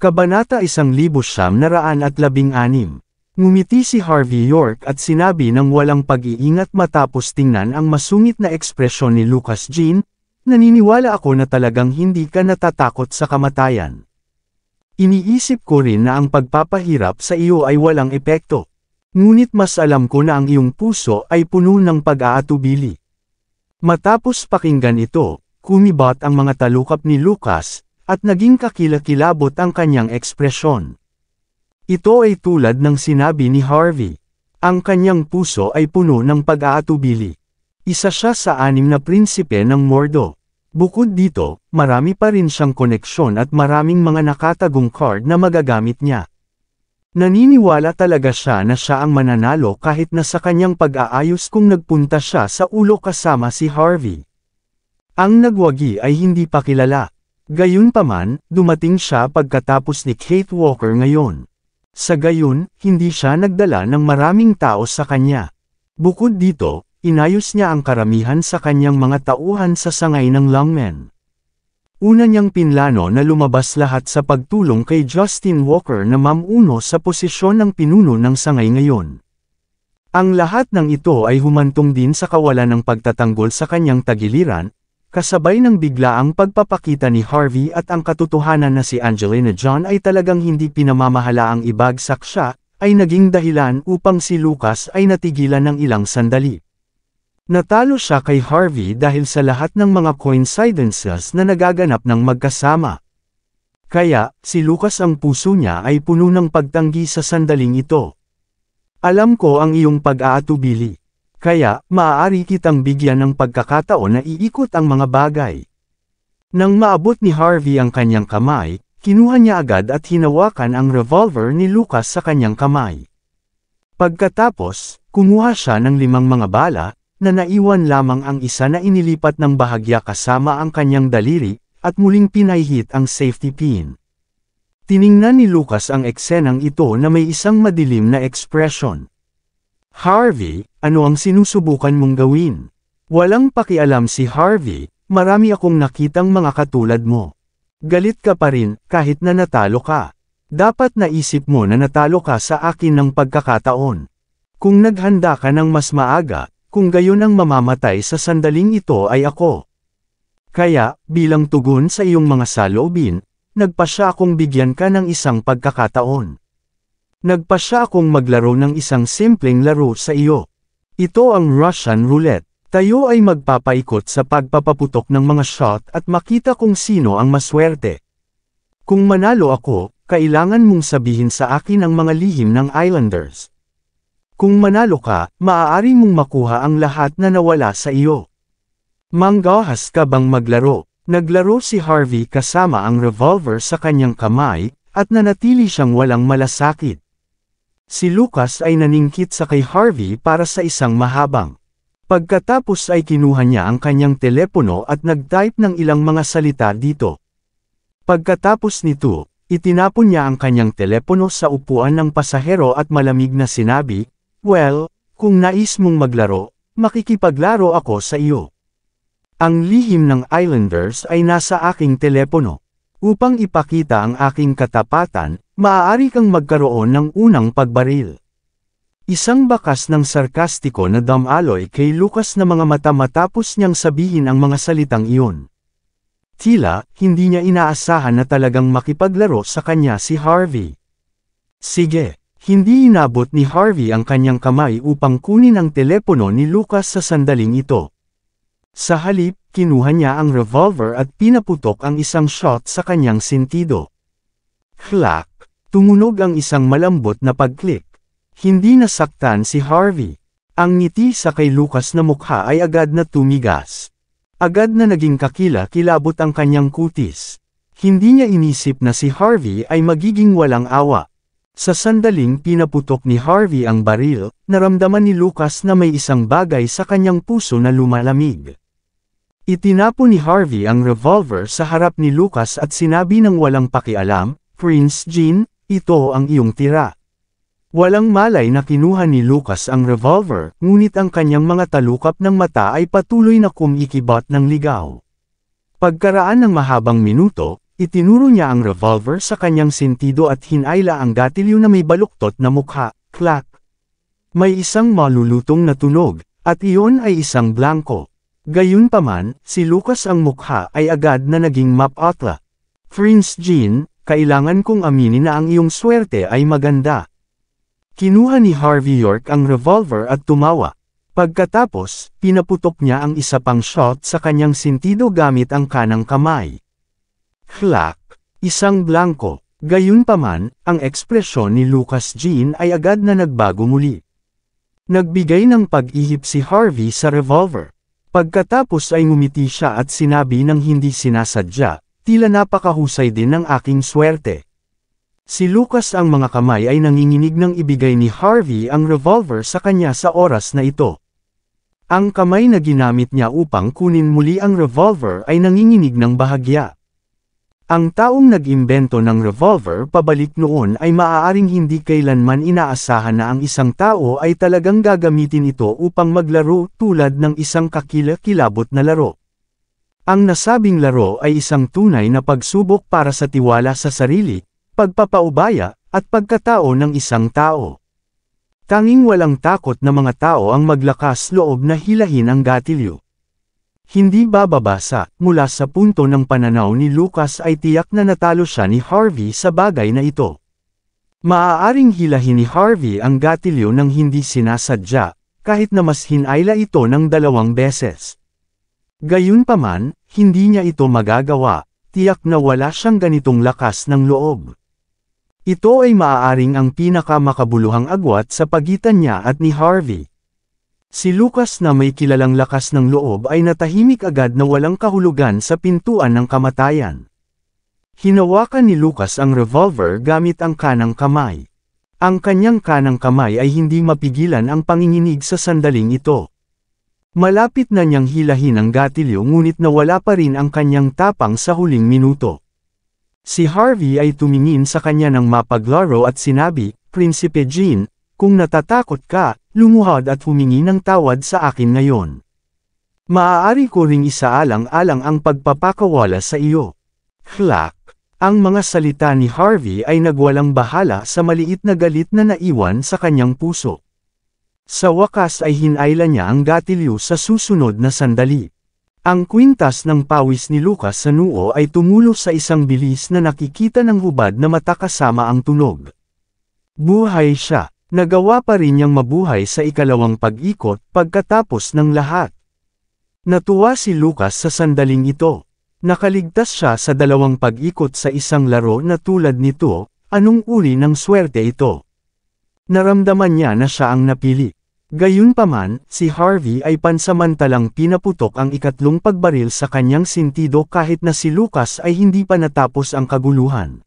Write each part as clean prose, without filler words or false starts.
Kabanata 1916. Ngumiti si Harvey York at sinabi ng walang pag-iingat matapos tingnan ang masungit na ekspresyon ni Lucas Jean, naniniwala ako na talagang hindi ka natatakot sa kamatayan. Iniisip ko rin na ang pagpapahirap sa iyo ay walang epekto. Ngunit mas alam ko na ang iyong puso ay puno ng pag-aatubili. Matapos pakinggan ito, kumibot ang mga talukap ni Lucas, at naging kakilakilabot ang kanyang ekspresyon. Ito ay tulad ng sinabi ni Harvey. Ang kanyang puso ay puno ng pag-aatubili. Isa siya sa 6 na prinsipe ng Mordo. Bukod dito, marami pa rin siyang koneksyon at maraming mga nakatagong card na magagamit niya. Naniniwala talaga siya na siya ang mananalo kahit na sa kanyang pag-aayos kung nagpunta siya sa ulo kasama si Harvey. Ang nagwagi ay hindi pa kilala. Gayunpaman, dumating siya pagkatapos ni Kate Walker ngayon. Sa gayon, hindi siya nagdala ng maraming tao sa kanya. Bukod dito, inayos niya ang karamihan sa kanyang mga tauhan sa sangay ng lungmen. Una niyang pinlano na lumabas lahat sa pagtulong kay Justin Walker na mamuno sa posisyon ng pinuno ng sangay ngayon. Ang lahat ng ito ay humantong din sa kawalan ng pagtatanggol sa kanyang tagiliran, kasabay ng biglaang pagpapakita ni Harvey at ang katotohanan na si Angelina John ay talagang hindi pinamamahalaang ibagsak siya, ay naging dahilan upang si Lucas ay natigilan ng ilang sandali. Natalo siya kay Harvey dahil sa lahat ng mga coincidences na nagaganap ng magkasama. Kaya, si Lucas ang puso niya ay puno ng pagtanggi sa sandaling ito. Alam ko ang iyong pag-aatubili. Kaya, maaari kitang bigyan ng pagkakataon na iikot ang mga bagay. Nang maabot ni Harvey ang kanyang kamay, kinuha niya agad at hinawakan ang revolver ni Lucas sa kanyang kamay. Pagkatapos, kumuha siya ng 5 mga bala, na naiwan lamang ang isa na inilipat ng bahagya kasama ang kanyang daliri, at muling pinahihit ang safety pin. Tiningnan ni Lucas ang eksenang ito na may isang madilim na ekspresyon. Harvey, ano ang sinusubukan mong gawin? Walang pakialam si Harvey, marami akong nakitang mga katulad mo. Galit ka pa rin, kahit na natalo ka. Dapat naisip mo na natalo ka sa akin ng pagkakataon. Kung naghanda ka ng mas maaga, kung gayon ang mamamatay sa sandaling ito ay ako. Kaya, bilang tugon sa iyong mga saloobin, nagpasya akong bigyan ka ng isang pagkakataon. Nagpasya akong maglaro ng isang simpleng laro sa iyo. Ito ang Russian roulette. Tayo ay magpapaikot sa pagpapaputok ng mga shot at makita kung sino ang maswerte. Kung manalo ako, kailangan mong sabihin sa akin ang mga lihim ng Islanders. Kung manalo ka, maaari mong makuha ang lahat na nawala sa iyo. Manggahas ka bang maglaro? Naglaro si Harvey kasama ang revolver sa kanyang kamay, at nanatili siyang walang malasakit. Si Lucas ay naningkit sa kay Harvey para sa isang mahabang. Pagkatapos ay kinuha niya ang kanyang telepono at nag-type ng ilang mga salita dito. Pagkatapos nito, itinapon niya ang kanyang telepono sa upuan ng pasahero at malamig na sinabi, "Well, kung nais mong maglaro, makikipaglaro ako sa iyo. Ang lihim ng Islanders ay nasa aking telepono. Upang ipakita ang aking katapatan, maaari kang magkaroon ng unang pagbaril." Isang bakas ng sarkastiko na damaloy kay Lucas na mga mata matapos niyang sabihin ang mga salitang iyon. Tila, hindi niya inaasahan na talagang makipaglaro sa kanya si Harvey. Sige, hindi inabot ni Harvey ang kanyang kamay upang kunin ang telepono ni Lucas sa sandaling ito. Sa halip, kinuha niya ang revolver at pinaputok ang isang shot sa kanyang sentido. Clack! Tumunog ang isang malambot na pag-click. Hindi nasaktan si Harvey. Ang ngiti sa kay Lucas na mukha ay agad na tumigas. Agad na naging kakila-kilabot ang kanyang kutis. Hindi niya inisip na si Harvey ay magiging walang awa. Sa sandaling pinaputok ni Harvey ang baril, naramdaman ni Lucas na may isang bagay sa kanyang puso na lumalamig. Itinapon ni Harvey ang revolver sa harap ni Lucas at sinabi ng walang pakialam, "Prince Jean, ito ang iyong tira." Walang malay na kinuha ni Lucas ang revolver, ngunit ang kanyang mga talukap ng mata ay patuloy na kumikibot ng ligaw. Pagkaraan ng mahabang minuto, itinuro niya ang revolver sa kanyang sentido at hinayla ang gatilyo na may baluktot na mukha, clack. May isang malulutong na tunog, at iyon ay isang blanko. Gayunpaman, si Lucas ang mukha ay agad na naging map-atla. Prince Jean, kailangan kong aminin na ang iyong swerte ay maganda. Kinuha ni Harvey York ang revolver at tumawa. Pagkatapos, pinaputok niya ang isa pang shot sa kanyang sentido gamit ang kanang kamay. Clack! Isang blanko. Gayunpaman, ang ekspresyon ni Lucas Jean ay agad na nagbago muli. Nagbigay ng pag-ihip si Harvey sa revolver. Pagkatapos ay ngumiti siya at sinabi ng hindi sinasadya, tila napakahusay din ng aking swerte. Si Lucas ang mga kamay ay nanginginig nang ibigay ni Harvey ang revolver sa kanya sa oras na ito. Ang kamay na ginamit niya upang kunin muli ang revolver ay nanginginig ng bahagya. Ang taong nag-imbento ng revolver pabalik noon ay maaaring hindi kailanman inaasahan na ang isang tao ay talagang gagamitin ito upang maglaro tulad ng isang kakilakilabot na laro. Ang nasabing laro ay isang tunay na pagsubok para sa tiwala sa sarili, pagpapaubaya, at pagkatao ng isang tao. Tanging walang takot na mga tao ang maglakas loob na hilahin ang gatilyo. Hindi bababasa, mula sa punto ng pananaw ni Lucas ay tiyak na natalo siya ni Harvey sa bagay na ito. Maaaring hilahin ni Harvey ang gatilyo ng hindi sinasadya, kahit na mas hinayla ito ng 2 beses. Gayunpaman, hindi niya ito magagawa, tiyak na wala siyang ganitong lakas ng loob. Ito ay maaaring ang pinakamakabuluhang agwat sa pagitan niya at ni Harvey. Si Lucas na may kilalang lakas ng loob ay natahimik agad na walang kahulugan sa pintuan ng kamatayan. Hinawakan ni Lucas ang revolver gamit ang kanang kamay. Ang kanyang kanang kamay ay hindi mapigilan ang panginginig sa sandaling ito. Malapit na niyang hilahin ang gatilyo ngunit nawala pa rin ang kanyang tapang sa huling minuto. Si Harvey ay tumingin sa kanya ng mapaglaro at sinabi, "Prinsipe Jean, kung natatakot ka, lumuhod at humingi ng tawad sa akin ngayon. Maaari ko ring isaalang-alang ang pagpapakawala sa iyo." Clack! Ang mga salita ni Harvey ay nagwalang bahala sa maliit na galit na naiwan sa kanyang puso. Sa wakas ay hinayla niya ang gatilyo sa susunod na sandali. Ang kwintas ng pawis ni Lucas sa noo ay tumulo sa isang bilis na nakikita ng hubad na mata kasama ang tunog. Buhay siya. Nagawa pa rin niyang mabuhay sa ikalawang pag-ikot pagkatapos ng lahat. Natuwa si Lucas sa sandaling ito. Nakaligtas siya sa 2 pag-ikot sa isang laro na tulad nito, anong uri ng swerte ito. Naramdaman niya na siya ang napili. Gayunpaman, si Harvey ay pansamantalang pinaputok ang ikatlong pagbaril sa kanyang sentido kahit na si Lucas ay hindi pa natapos ang kaguluhan.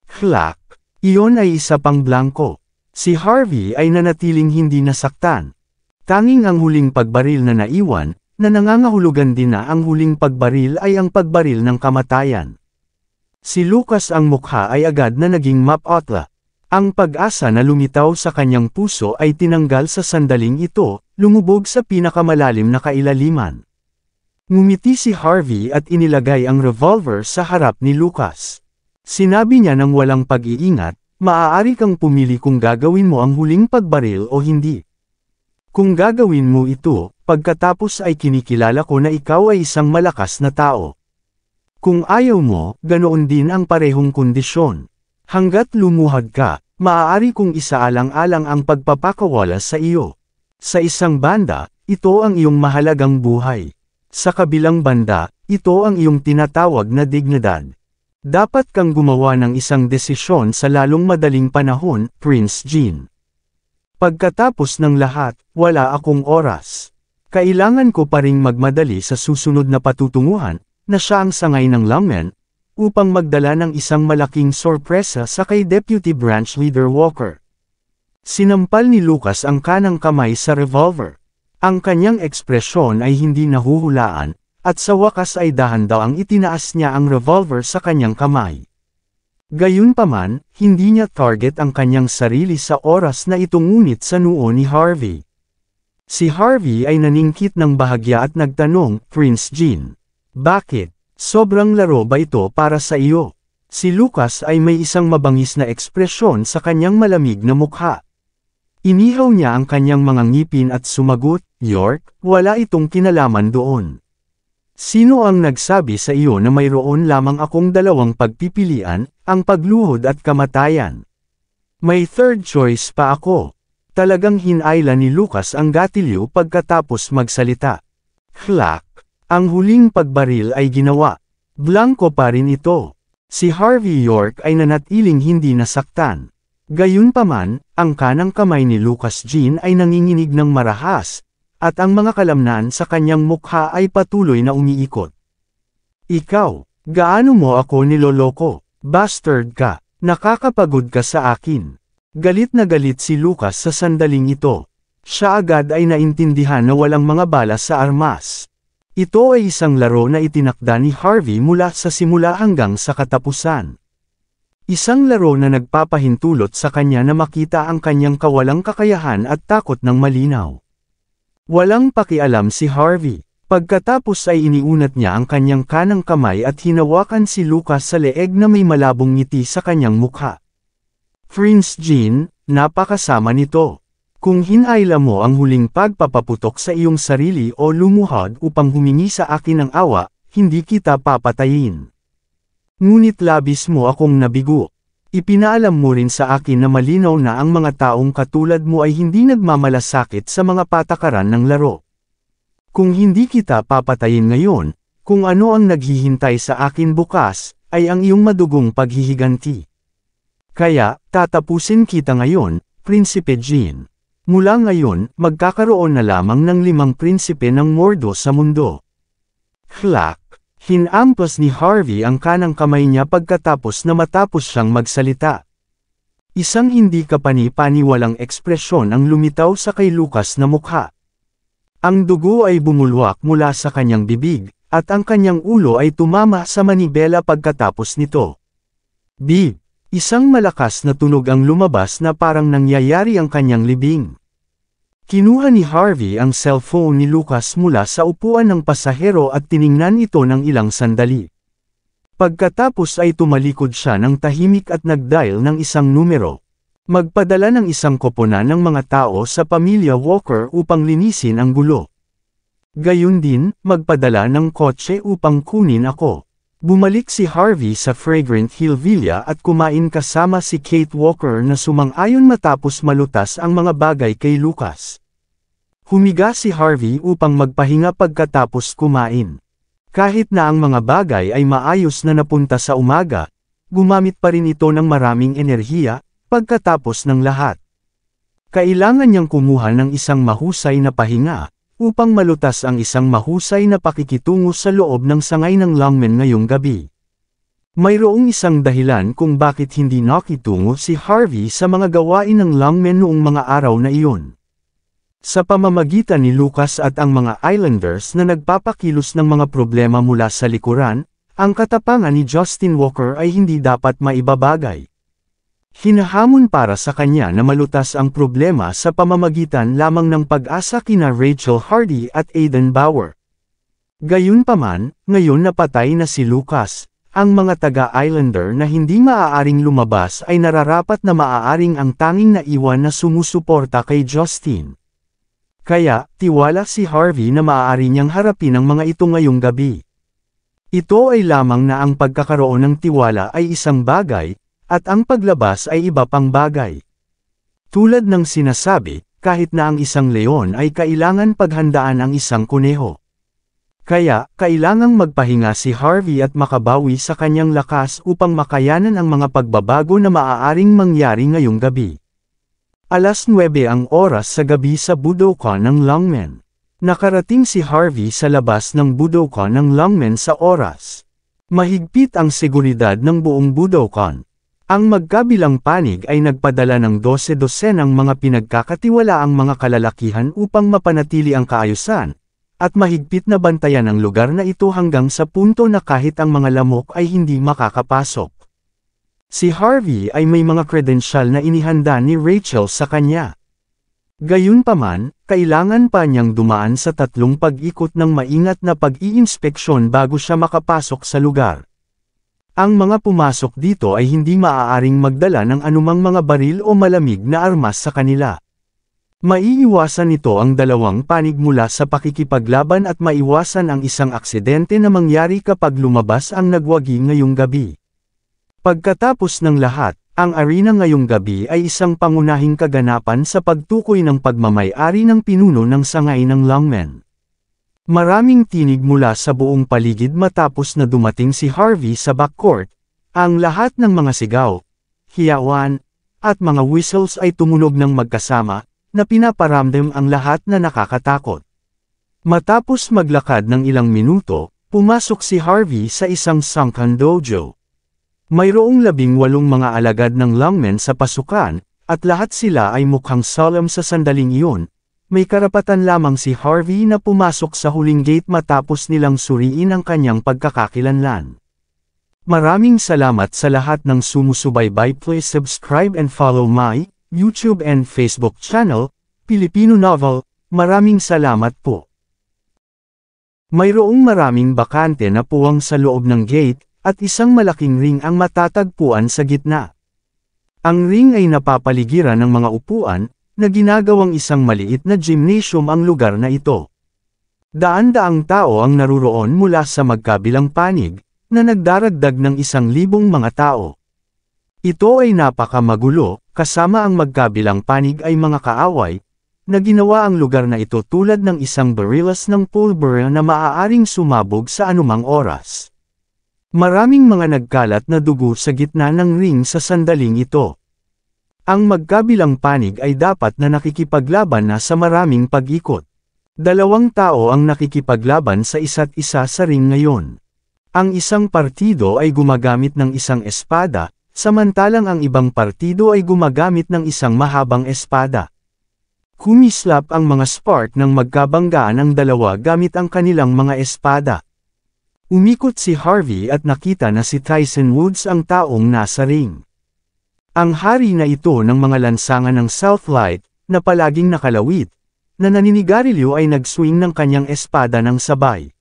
Clack! Iyon ay isa pang blanko. Si Harvey ay nanatiling hindi nasaktan. Tanging ang huling pagbaril na naiwan, na nangangahulugan din na ang huling pagbaril ay ang pagbaril ng kamatayan. Si Lucas ang mukha ay agad na naging map-atla. Ang pag-asa na lumitaw sa kanyang puso ay tinanggal sa sandaling ito, lumubog sa pinakamalalim na kailaliman. Ngumiti si Harvey at inilagay ang revolver sa harap ni Lucas. Sinabi niya ng walang pag-iingat, "Maaari kang pumili kung gagawin mo ang huling pagbaril o hindi. Kung gagawin mo ito, pagkatapos ay kinikilala ko na ikaw ay isang malakas na tao. Kung ayaw mo, ganoon din ang parehong kondisyon. Hanggat lumuhad ka, maaari kong isaalang-alang ang pagpapakawala sa iyo. Sa isang banda, ito ang iyong mahalagang buhay. Sa kabilang banda, ito ang iyong tinatawag na dignidad. Dapat kang gumawa ng isang desisyon sa lalong madaling panahon, Prince Jean. Pagkatapos ng lahat, wala akong oras. Kailangan ko pa ring magmadali sa susunod na patutunguhan, na siya ang sangay ng lungmen, upang magdala ng isang malaking sorpresa sa kay Deputy Branch Leader Walker. Sinampal ni Lucas ang kanang kamay sa revolver. Ang kanyang ekspresyon ay hindi nahuhulaan, at sa wakas ay dahan-dahang itinaas niya ang revolver sa kanyang kamay. Gayunpaman, hindi niya target ang kanyang sarili sa oras na itungunit sa noo ni Harvey. Si Harvey ay naningkit ng bahagya at nagtanong, "Prince Jean, bakit?" Sobrang laro ba ito para sa iyo? Si Lucas ay may isang mabangis na ekspresyon sa kanyang malamig na mukha. Inihaw niya ang kanyang mga ngipin at sumagot, York, wala itong kinalaman doon. Sino ang nagsabi sa iyo na mayroon lamang akong dalawang pagpipilian, ang pagluhod at kamatayan? May third choice pa ako. Talagang hinayla ni Lucas ang gatilyo pagkatapos magsalita. Clack! Ang huling pagbaril ay ginawa. Blanco pa rin ito. Si Harvey York ay nanatiling hindi nasaktan. Gayunpaman, ang kanang kamay ni Lucas Jean ay nanginginig ng marahas, at ang mga kalamnan sa kanyang mukha ay patuloy na umiikot. Ikaw, gaano mo ako niloloko? Bastard ka! Nakakapagod ka sa akin. Galit na galit si Lucas sa sandaling ito. Siya agad ay naintindihan na walang mga bala sa armas. Ito ay isang laro na itinakda ni Harvey mula sa simula hanggang sa katapusan. Isang laro na nagpapahintulot sa kanya na makita ang kanyang kawalang kakayahan at takot ng malinaw. Walang pakialam si Harvey. Pagkatapos ay iniunat niya ang kanyang kanang kamay at hinawakan si Lucas sa leeg na may malabong ngiti sa kanyang mukha. Prince Jean, napakasama nito. Kung hinayla mo ang huling pagpapaputok sa iyong sarili o lumuhod upang humingi sa akin ng awa, hindi kita papatayin. Ngunit labis mo akong nabigo. Ipinaalam mo rin sa akin na malinaw na ang mga taong katulad mo ay hindi nagmamalasakit sa mga patakaran ng laro. Kung hindi kita papatayin ngayon, kung ano ang naghihintay sa akin bukas, ay ang iyong madugong paghihiganti. Kaya, tatapusin kita ngayon, Prinsipe Jean. Mula ngayon, magkakaroon na lamang ng 5 prinsipe ng Mordo sa mundo. Clack! Hinampas ni Harvey ang kanang kamay niya pagkatapos na matapos siyang magsalita. Isang hindi kapani-paniwalang ekspresyon ang lumitaw sa kay Lucas na mukha. Ang dugo ay bumulwak mula sa kanyang bibig, at ang kanyang ulo ay tumama sa manibela pagkatapos nito. Bip! Isang malakas na tunog ang lumabas na parang nangyayari ang kanyang libing. Kinuha ni Harvey ang cellphone ni Lucas mula sa upuan ng pasahero at tiningnan ito ng ilang sandali. Pagkatapos ay tumalikod siya ng tahimik at nag-dial ng isang numero. Magpadala ng isang koponan ng mga tao sa pamilya Walker upang linisin ang gulo. Gayun din, magpadala ng kotse upang kunin ako. Bumalik si Harvey sa Fragrant Hill Villa at kumain kasama si Kate Walker na sumang-ayon matapos malutas ang mga bagay kay Lucas. Humiga si Harvey upang magpahinga pagkatapos kumain. Kahit na ang mga bagay ay maayos na napunta sa umaga, gumamit pa rin ito ng maraming enerhiya, pagkatapos ng lahat. Kailangan niyang kumuha ng isang mahusay na pahinga, upang malutas ang isang mahusay na pakikitungo sa loob ng sangay ng Longmen ngayong gabi. Mayroong isang dahilan kung bakit hindi nakitungo si Harvey sa mga gawain ng Longmen noong mga araw na iyon. Sa pamamagitan ni Lucas at ang mga Islanders na nagpapakilos ng mga problema mula sa likuran, ang katapangan ni Justin Walker ay hindi dapat maibabagay. Hinahamon para sa kanya na malutas ang problema sa pamamagitan lamang ng pag-asa kina Rachel Hardy at Aiden Bauer. Gayunpaman, ngayon napatay na si Lucas, ang mga taga-Islander na hindi maaaring lumabas ay nararapat na maaaring ang tanging naiwan na sumusuporta kay Justin. Kaya, tiwala si Harvey na maaari niyang harapin ang mga ito ngayong gabi. Ito ay lamang na ang pagkakaroon ng tiwala ay isang bagay, at ang paglabas ay iba pang bagay. Tulad ng sinasabi, kahit na ang isang leon ay kailangan paghandaan ang isang kuneho. Kaya, kailangang magpahinga si Harvey at makabawi sa kanyang lakas upang makayanan ang mga pagbabago na maaaring mangyari ngayong gabi. 9:00 ang oras sa gabi sa Budokan ng Longmen. Nakarating si Harvey sa labas ng Budokan ng Longmen sa oras. Mahigpit ang seguridad ng buong Budokan. Ang magkabilang panig ay nagpadala ng 12 mga pinagkakatiwalaang mga kalalakihan upang mapanatili ang kaayusan, at mahigpit na bantayan ang lugar na ito hanggang sa punto na kahit ang mga lamok ay hindi makakapasok. Si Harvey ay may mga kredensyal na inihanda ni Rachel sa kanya. Gayunpaman, kailangan pa niyang dumaan sa 3 pag-ikot ng maingat na pag-iinspeksyon bago siya makapasok sa lugar. Ang mga pumasok dito ay hindi maaaring magdala ng anumang mga baril o malamig na armas sa kanila. Maiiwasan nito ang 2 panig mula sa pakikipaglaban at maiwasan ang isang aksidente na mangyari kapag lumabas ang nagwagi ngayong gabi. Pagkatapos ng lahat, ang arena ngayong gabi ay isang pangunahing kaganapan sa pagtukoy ng pagmamay-ari ng pinuno ng sangay ng Longmen. Maraming tinig mula sa buong paligid matapos na dumating si Harvey sa backcourt. Ang lahat ng mga sigaw, hiyawan, at mga whistles ay tumunog ng magkasama, na pinaparamdam ang lahat na nakakatakot. Matapos maglakad ng ilang minuto, pumasok si Harvey sa isang sunken dojo. Mayroong 18 mga alagad ng Longmen sa pasukan, at lahat sila ay mukhang solemn sa sandaling iyon. May karapatan lamang si Harvey na pumasok sa huling gate matapos nilang suriin ang kanyang pagkakakilanlan. Maraming salamat sa lahat ng sumusubaybay. Please subscribe and follow my YouTube and Facebook channel, Pilipino Novel. Maraming salamat po. Mayroong maraming bakante na puwang sa loob ng gate, at isang malaking ring ang matatagpuan sa gitna. Ang ring ay napapaligiran ng mga upuan, na ginagawang isang maliit na gymnasium ang lugar na ito. Daan-daang tao ang naruroon mula sa magkabilang panig, na nagdaragdag ng 1,000 mga tao. Ito ay napakamagulo, kasama ang magkabilang panig ay mga kaaway, na ginawa ang lugar na ito tulad ng isang barilas ng pulbura na maaaring sumabog sa anumang oras. Maraming mga nagkalat na dugo sa gitna ng ring sa sandaling ito. Ang magkabilang panig ay dapat na nakikipaglaban na sa maraming pag-ikot. 2 tao ang nakikipaglaban sa isa't isa sa ring ngayon. Ang isang partido ay gumagamit ng isang espada, samantalang ang ibang partido ay gumagamit ng isang mahabang espada. Kumislap ang mga sport ng magkabanggaan ang 2 gamit ang kanilang mga espada. Umikot si Harvey at nakita na si Tyson Woods ang taong nasa ring. Ang hari na ito ng mga lansangan ng Southlight, na palaging nakalawit, na naninigarilyo ay nag-swing ng kanyang espada ng sabay.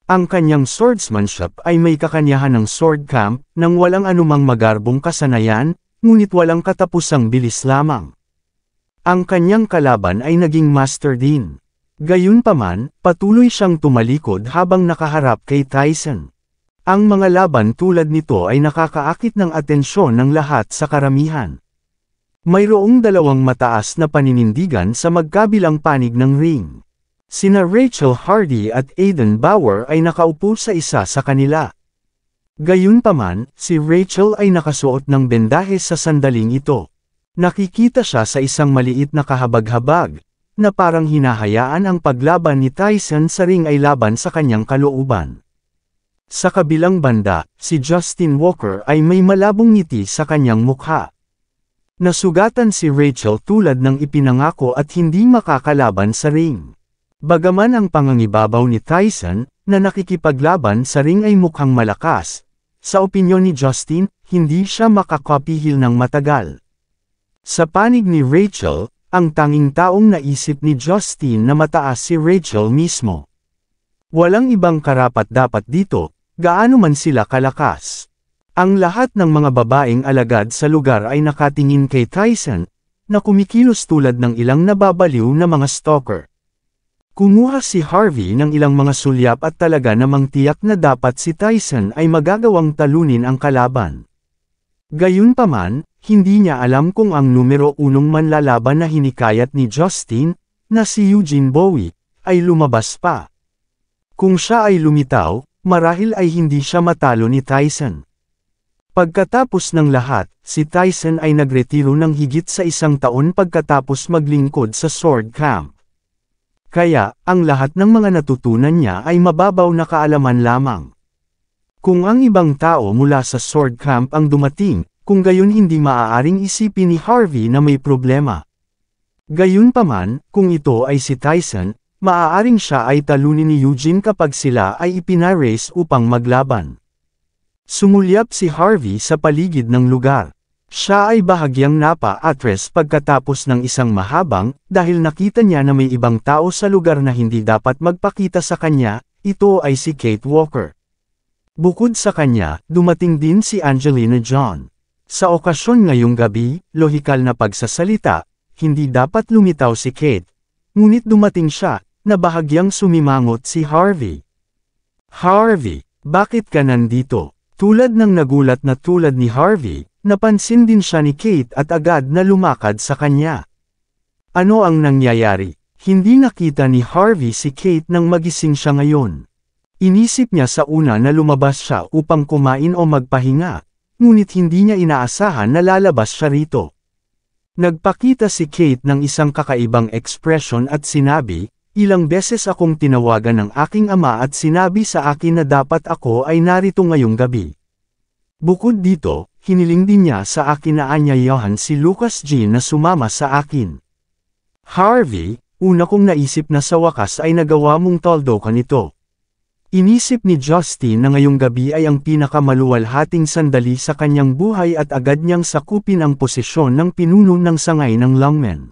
Ang kanyang swordsmanship ay may kakanyahan ng sword camp, nang walang anumang magarbong kasanayan, ngunit walang katapusang bilis lamang. Ang kanyang kalaban ay naging master din. Gayunpaman, patuloy siyang tumalikod habang nakaharap kay Tyson. Ang mga laban tulad nito ay nakakaakit ng atensyon ng lahat sa karamihan. Mayroong 2 mataas na paninindigan sa magkabilang panig ng ring. Sina Rachel Hardy at Aiden Bauer ay nakaupo sa isa sa kanila. Gayunpaman, si Rachel ay nakasuot ng bendahe sa sandaling ito. Nakikita siya sa isang maliit na kahabag-habag, na parang hinahayaan ang paglaban ni Tyson sa ring ay laban sa kanyang kalooban. Sa kabilang banda, si Justin Walker ay may malabong ngiti sa kanyang mukha. Nasugatan si Rachel tulad ng ipinangako at hindi makakalaban sa ring. Bagaman ang pangangibabaw ni Tyson, na nakikipaglaban sa ring ay mukhang malakas, sa opinyon ni Justin, hindi siya makakapihil ng matagal. Sa panig ni Rachel, ang tanging taong naisip ni Justin na mataas si Rachel mismo. Walang ibang karapat-dapat dito, gaano man sila kalakas. Ang lahat ng mga babaeng alagad sa lugar ay nakatingin kay Tyson, na kumikilos tulad ng ilang nababaliw na mga stalker. Kumuha si Harvey ng ilang mga sulyap at talaga namang tiyak na dapat si Tyson ay magagawang talunin ang kalaban. Gayunpaman, hindi niya alam kung ang numero 1 manlalaban na hinikayat ni Justin, na si Eugene Bowie, ay lumabas pa. Kung siya ay lumitaw, marahil ay hindi siya matalo ni Tyson. Pagkatapos ng lahat, si Tyson ay nagretiro ng higit sa 1 taon pagkatapos maglingkod sa sword camp. Kaya, ang lahat ng mga natutunan niya ay mababaw na kaalaman lamang. Kung ang ibang tao mula sa sword camp ang dumating, kung gayon hindi maaaring isipin ni Harvey na may problema. Gayunpaman, kung ito ay si Tyson, maaaring siya ay talunin ni Eugene kapag sila ay ipinarace upang maglaban. Sumulyap si Harvey sa paligid ng lugar. Siya ay bahagyang napa-atres pagkatapos ng isang mahabang, dahil nakita niya na may ibang tao sa lugar na hindi dapat magpakita sa kanya, ito ay si Kate Walker. Bukod sa kanya, dumating din si Angelina John. Sa okasyon ngayong gabi, lohikal na pagsasalita, hindi dapat lumitaw si Kate. Ngunit dumating siya, na bahagyang sumimangot si Harvey. Harvey, bakit ka nandito? Tulad ng nagulat na tulad ni Harvey, napansin din siya ni Kate at agad na lumakad sa kanya. Ano ang nangyayari? Hindi nakita ni Harvey si Kate nang magising siya ngayon. Inisip niya sa una na lumabas siya upang kumain o magpahinga, ngunit hindi niya inaasahan na lalabas siya rito. Nagpakita si Kate ng isang kakaibang ekspresyon at sinabi, "Ilang beses akong tinawagan ng aking ama at sinabi sa akin na dapat ako ay narito ngayong gabi. Bukod dito, hiniling din niya sa akin na aanyayahan si Lucas Jean na sumama sa akin." Harvey, una kong naisip na sa wakas ay nagawa mong toldokan ito. Inisip ni Justin na ngayong gabi ay ang pinakamaluwalhating sandali sa kanyang buhay at agad niyang sakupin ang posisyon ng pinuno ng sangay ng lungmen.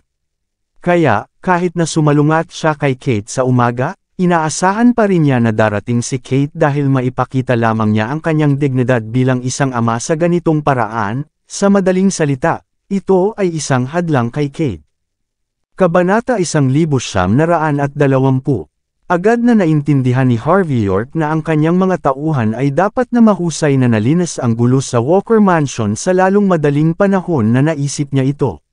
Kaya, kahit na sumalungat siya kay Kate sa umaga, inaasahan pa rin niya na darating si Kate dahil maipakita lamang niya ang kanyang dignidad bilang isang ama sa ganitong paraan. Sa madaling salita, ito ay isang hadlang kay Kate. Kabanata 1920. Agad na naintindihan ni Harvey York na ang kanyang mga tauhan ay dapat na mahusay na nalinis ang gulo sa Walker Mansion sa lalong madaling panahon na naisip niya ito.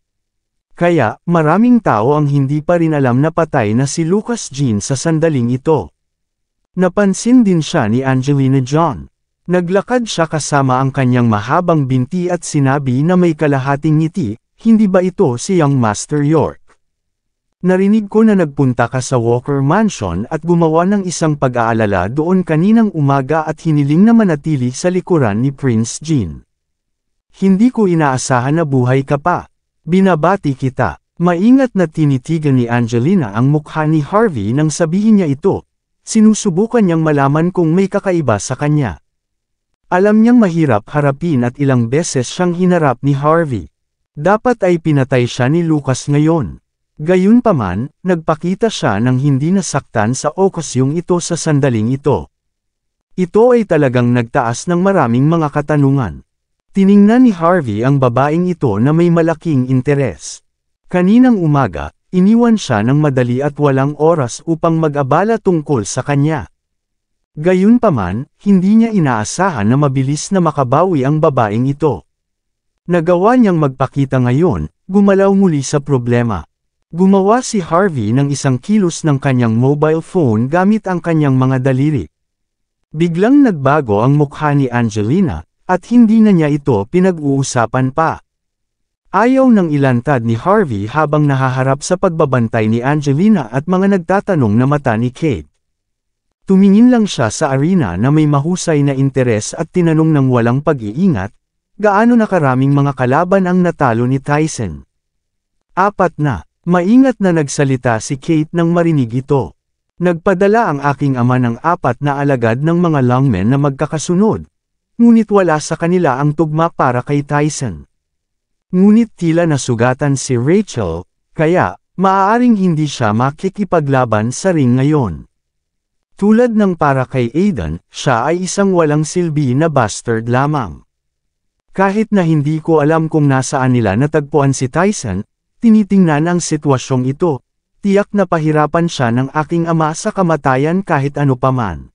Kaya, maraming tao ang hindi pa rin alam na patay na si Lucas Jean sa sandaling ito. Napansin din siya ni Angelina John. Naglakad siya kasama ang kanyang mahabang binti at sinabi na may kalahating ngiti, "Hindi ba ito si Young Master York? Narinig ko na nagpunta ka sa Walker Mansion at gumawa ng isang pag-aalala doon kaninang umaga at hiniling na manatili sa likuran ni Prince Jean. Hindi ko inaasahan na buhay ka pa. Binabati kita." Maingat na tinitigan ni Angelina ang mukha ni Harvey nang sabihin niya ito. Sinusubukan niyang malaman kung may kakaiba sa kanya. Alam niyang mahirap harapin at ilang beses siyang hinarap ni Harvey. Dapat ay pinatay siya ni Lucas ngayon. Gayunpaman, nagpakita siya ng hindi nasaktan sa okasyong ito sa sandaling ito. Ito ay talagang nagtaas ng maraming mga katanungan. Tiningnan ni Harvey ang babaeng ito na may malaking interes. Kaninang umaga, iniwan siya ng madali at walang oras upang mag-abala tungkol sa kanya. Gayunpaman, hindi niya inaasahan na mabilis na makabawi ang babaeng ito. Nagawa niyang magpakita ngayon, gumalaw muli sa problema. Gumawa si Harvey ng isang kilos ng kanyang mobile phone gamit ang kanyang mga daliri. Biglang nagbago ang mukha ni Angelina, at hindi na niya ito pinag-uusapan pa. Ayaw nang ilantad ni Harvey habang nahaharap sa pagbabantay ni Angelina at mga nagtatanong na mata ni Kate. Tumingin lang siya sa arena na may mahusay na interes at tinanong ng walang pag-iingat, gaano na karaming mga kalaban ang natalo ni Tyson. 4 na. Maingat na nagsalita si Kate nang marinig ito. Nagpadala ang aking ama ng 4 na alagad ng mga lungmen na magkakasunod. Ngunit wala sa kanila ang tugma para kay Tyson. Ngunit tila nasugatan si Rachel, kaya, maaaring hindi siya makikipaglaban sa ring ngayon. Tulad ng para kay Aiden, siya ay isang walang silbi na bastard lamang. Kahit na hindi ko alam kung nasaan nila natagpuan si Tyson, tinitingnan ang sitwasyong ito, tiyak na pahirapan siya ng aking ama sa kamatayan kahit ano paman.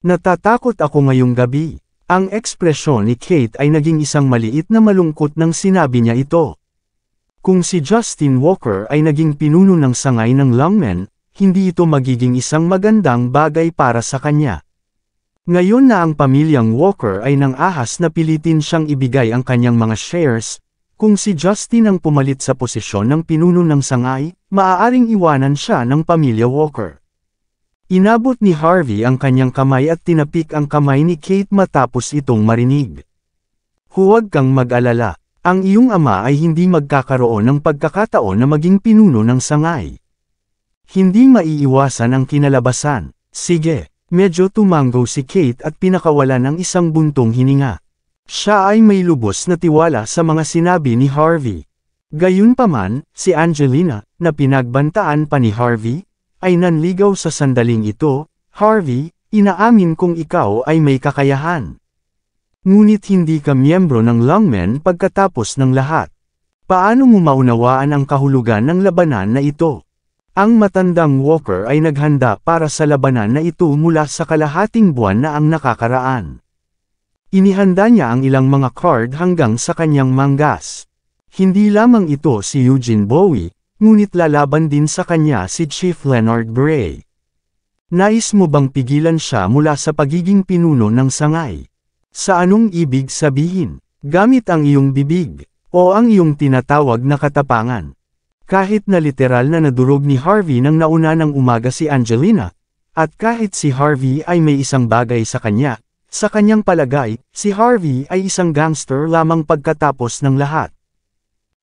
Natatakot ako ngayong gabi. Ang ekspresyon ni Kate ay naging isang maliit na malungkot nang sinabi niya ito. Kung si Justin Walker ay naging pinuno ng sangay ng lungmen, hindi ito magiging isang magandang bagay para sa kanya. Ngayon na ang pamilyang Walker ay nang ahas na pilitin siyang ibigay ang kanyang mga shares, kung si Justin ang pumalit sa posisyon ng pinuno ng sangay, maaaring iwanan siya ng pamilya Walker. Inabot ni Harvey ang kanyang kamay at tinapik ang kamay ni Kate matapos itong marinig. Huwag kang mag-alala, ang iyong ama ay hindi magkakaroon ng pagkakataon na maging pinuno ng sangay. Hindi maiiwasan ang kinalabasan. Sige, medyo tumanggo si Kate at pinakawalan ng isang buntong hininga. Siya ay may lubos na tiwala sa mga sinabi ni Harvey. Gayunpaman, si Angelina, na pinagbantaan pa ni Harvey, ay nanligaw sa sandaling ito. Harvey, inaamin kong ikaw ay may kakayahan. Ngunit hindi ka miyembro ng Lungmen pagkatapos ng lahat. Paano mo maunawaan ang kahulugan ng labanan na ito? Ang matandang Walker ay naghanda para sa labanan na ito mula sa kalahating buwan na ang nakakaraan. Inihanda niya ang ilang mga card hanggang sa kanyang manggas. Hindi lamang ito si Eugene Bowie, ngunit lalaban din sa kanya si Chief Leonard Bray. Nais mo bang pigilan siya mula sa pagiging pinuno ng sangay? Sa anong ibig sabihin? Gamit ang iyong bibig, o ang iyong tinatawag na katapangan. Kahit na literal na nadurog ni Harvey nang nauna ng umaga si Angelina, at kahit si Harvey ay may isang bagay sa kanyang palagay, si Harvey ay isang gangster lamang pagkatapos ng lahat.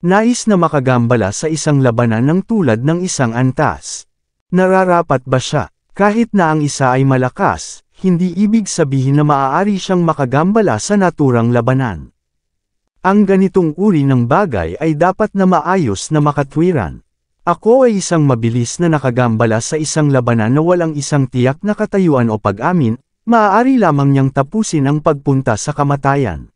Nais na makagambala sa isang labanan ng tulad ng isang antas. Nararapat ba siya? Kahit na ang isa ay malakas, hindi ibig sabihin na maaari siyang makagambala sa naturang labanan. Ang ganitong uri ng bagay ay dapat na maayos na makatwiran. Ako ay isang mabilis na nakagambala sa isang labanan na walang isang tiyak na katayuan o pag-amin, maaari lamang niyang tapusin ang pagpunta sa kamatayan.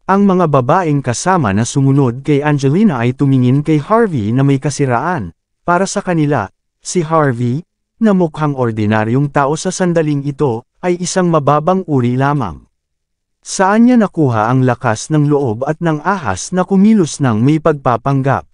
Ang mga babaeng kasama na sumunod kay Angelina ay tumingin kay Harvey na may kasiraan. Para sa kanila, si Harvey, na mukhang ordinaryong tao sa sandaling ito, ay isang mababang uri lamang. Saan niya nakuha ang lakas ng loob at ng ahas na kumilos ng may pagpapanggap?